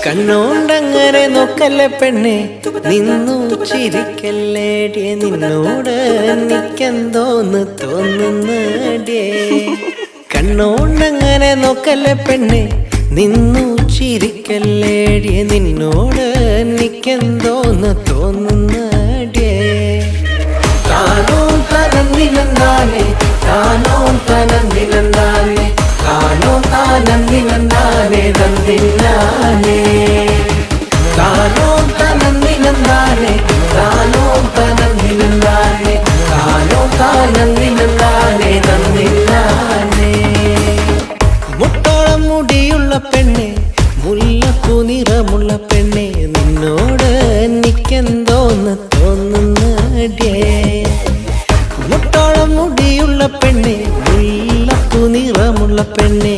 കണ്ണോണ്ടങ്ങനെ നോക്കല്ലേ പെണ്ണെ, നിന്നു ചിരിക്കല്ലേടിയെ, നിന്നോട് എനിക്കെന്തോന്ന് തോന്നുന്നടിയേ. കണ്ണോണ്ടങ്ങനെ നോക്കല്ലേ പെണ്ണെ, നിന്നു ചിരിക്കല്ലേടിയെ, നിന്നോട് എനിക്കെന്തോന്ന് തോന്നുന്നടിയേ. താനോ തനന്നിലെന്താനേ, താനോ തനന്നിലെന്താനേ, താനോ താനന്നിലെന്താനേ തന്നില്ലാനേ. താനോ തനന്നിലെന്താനേ, താനോ തനന്നിലെന്താനേ, താനോ താനന്നിലെന്താനേ തന്നില്ലാനേ. മുട്ടോളം മുടിയുള്ള പെണ്ണെ, മുല്ലപ്പൂ നിറമുള്ള പെണ്ണെ, നിന്നോട് എനിക്കെന്തോന്ന് തോന്നുന്നടിയേ. മുട്ടോളം മുടിയുള്ള പെണ്ണെ, മുല്ലപ്പൂ നിറമുള്ള പെണ്ണെ,